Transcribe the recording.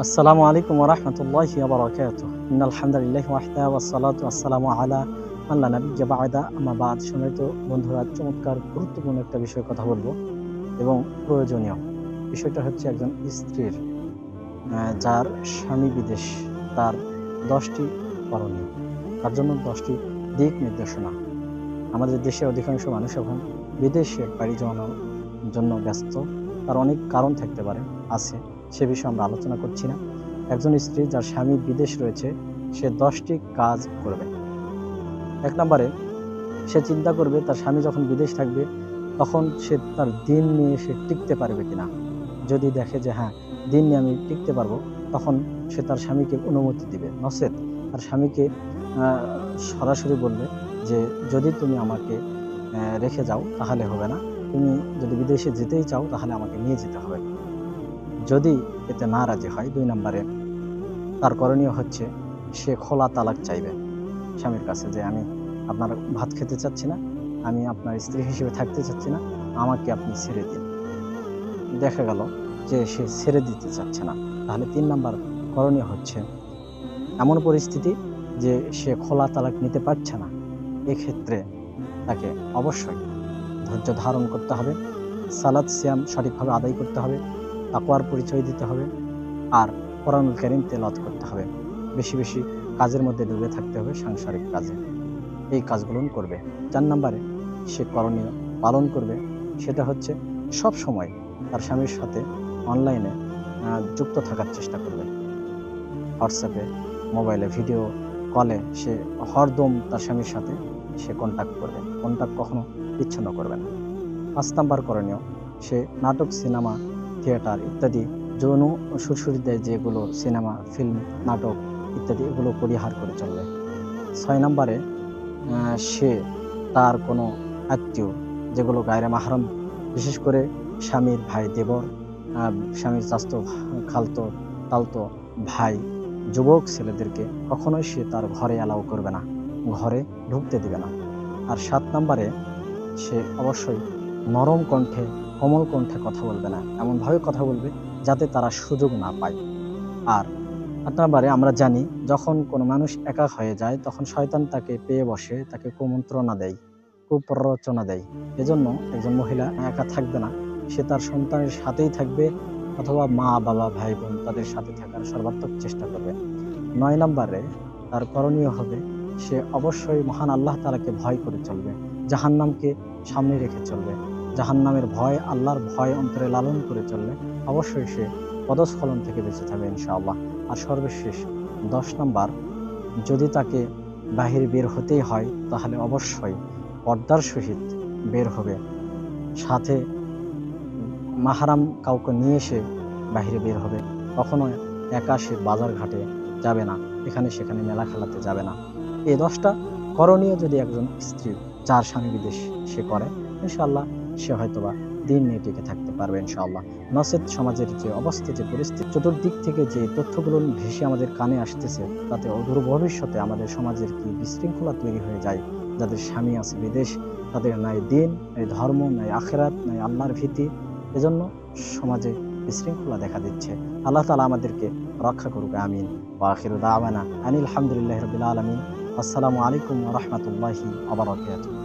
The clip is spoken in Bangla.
আসসালামু আলাইকুম ওয়া রাহমাতুল্লাহি ওয়া বারাকাতুহু। ইন্নাল হামদুলিল্লাহি ওয়াহদা ওয়াস সালাতু ওয়াসসালামু আলা মান লা নাবিয়্যা বা'দা আম্মা বা'দ। সম্মানিত বন্ধুরা, চমৎকার গুরুত্বপূর্ণ একটা বিষয়ে কথা বলবো এবং প্রয়োজনীয়। বিষয়টা হচ্ছে একজন স্ত্রীর যার স্বামী বিদেশ, তার ১০ টি করণীয়। তার জন্য ১০ টি দিক নির্দেশনা। আমাদের দেশে অধিকাংশ মানুষ এখন বিদেশে পাড়ি জমানোর জন্য ব্যস্ত। তার অনেক কারণ থাকতে পারে, আছে। সে বিষয়ে আমরা আলোচনা করছি না। একজন স্ত্রী যার স্বামী বিদেশ রয়েছে, সে ১০ টি কাজ করবে। ১ নম্বরে সে চিন্তা করবে তার স্বামী যখন বিদেশ থাকবে, তখন সে তার দিন নিয়ে সে টিকতে পারবে কিনা। যদি দেখে যে হ্যাঁ, দিন নিয়ে আমি টিকতে পারবো, তখন সে তার স্বামীকে অনুমতি দিবে। নচেৎ তার স্বামীকে আ সরাসরি বলবে যে, "যদি তুমি আমাকে রেখে যাও তাহলে হবে না। তুমি যদি বিদেশে যেতেই চাও তাহলে আমাকে নিয়ে যেতে হবে।" যদি এতে না রাজি হয়, ২ নম্বরে তার করণীয় হচ্ছে সে খোলা তালাক চাইবে স্বামীর কাছে যে, "আমি আপনার ভাত খেতে চাচ্ছি না, আমি আপনার স্ত্রী হিসেবে থাকতে চাচ্ছি না, আমাকে আপনি ছেড়ে দিন।" দেখা গেল যে সে ছেড়ে দিতে চাচ্ছে না। তাহলে ৩ নাম্বার করণীয় হচ্ছে এমন পরিস্থিতি যে সে খোলা তালাক নিতে পারছে না। এক্ষেত্রে তাকে অবশ্যই ধৈর্য ধারণ করতে হবে, সালাত সিয়াম সঠিকভাবে আদায় করতে হবে, তাকওয়ার পরিচয় দিতে হবে, আর কোরআনুল কারীম তেলাওয়াত করতে হবে। বেশি, বেশি কাজের মধ্যে ডুবে থাকতে হবে, সাংসারিক কাজে। এই কাজগুলো করবে। ৪ নাম্বারে সে করণীয় পালন করবে, সেটা হচ্ছে সবসময় তার স্বামীর সাথে অনলাইনে যুক্ত থাকার চেষ্টা করবে। হোয়াটসঅ্যাপে, মোবাইলে, ভিডিও কলে সে হরদম তার স্বামীর সাথে সে কন্ট্যাক্ট করবে। কন্ট্যাক্ট কখনো বিচ্ছিন্ন করবে না। ৫ নাম্বার করণীয়, সে নাটক, সিনেমা, থিয়েটার ইত্যাদি যৌন সুরসুরি দেয় যেগুলো সিনেমা, ফিল্ম, নাটক ইত্যাদি, এগুলো পরিহার করে চলবে। ৬ নাম্বারে সে তার কোনো আত্মীয়, যেগুলো গায়রে মাহরম, বিশেষ করে স্বামীর ভাই, দেবর, আ স্বামীর চাচতো, খালতো, তালতো ভাই, যুবক ছেলেদেরকে কখনোই সে তার ঘরে অ্যালাও করবে না, ঘরে ঢুকতে দিবে না। আর ৭ নাম্বারে সে অবশ্যই নরম কণ্ঠে, কোমল কণ্ঠে কথা বলবে না। এমনভাবে কথা বলবে যাতে তারা সুযোগ না পায়। আর ৮ নাম্বারে আমরা জানি, যখন কোনো মানুষ একা হয়ে যায় তখন শয়তান তাকে পেয়ে বসে, তাকে কুমন্ত্রণা দেয়, কুপ্ররোচনা দেয়। এজন্য একজন মহিলা একা থাকবে না। সে তার সন্তানের সাথেই থাকবে, অথবা মা-বাবা, ভাই-বোন তাদের সাথে থাকার সর্বাত্মক চেষ্টা করবে। ৯ নাম্বারে তার করণীয় হবে সে অবশ্যই মহান আল্লাহ তাআলাকে ভয় করে চলবে। জাহান্নামকে সামনে রেখে চলবে। জাহান্নামের ভয়, আল্লাহর ভয় অন্তরে লালন করে চললে অবশ্যই সে পদস্খলন থেকে বেঁচে থাকবে ইনশাআল্লাহ। আর সর্বশেষ ১০ নাম্বার, যদি তাকে বাহিরে বের হতেই হয় তাহলে অবশ্যই পর্দার সহিত বের হবে। সাথে মাহরাম কাউকে নিয়ে সে বাহিরে বের হবে। কখনো একা সে বাজার ঘাটে যাবে না, এখানে সেখানে মেলা খেলাতে যাবে না। এই ১০ টা করণীয় যদি একজন স্ত্রী যার স্বামী বিদেশ সে করে, ইনশাআল্লাহ সে হয়তোবা দিন নিয়ে টিকে থাকতে পারবে ইনশাআল্লাহ। নচেৎ সমাজের যে অবস্থা, যে পরিস্থিতি, চতুর্দিক থেকে যে তথ্যগুলো ভেসে আমাদের কানে আসতেছে, তাতে অদূর ভবিষ্যতে আমাদের সমাজের কি বিশৃঙ্খলা তৈরি হয়ে যায়। যাদের স্বামী আছে বিদেশ, তাদের নাই দিন, নাই ধর্ম, নাই আখিরাত, নাই আল্লাহর ভীতি। এজন্য সমাজে বিশৃঙ্খলা দেখা দিচ্ছে। আল্লাহ তাআলা আমাদেরকে রক্ষা করুক, আমিন। ওয়া আখিরু দাওয়ানা আনিল হামদুলিল্লাহি রাব্বিল আলামিন। আসসালামু আলাইকুম ওয়া রাহমাতুল্লাহি ওয়া বারাকাতুহু।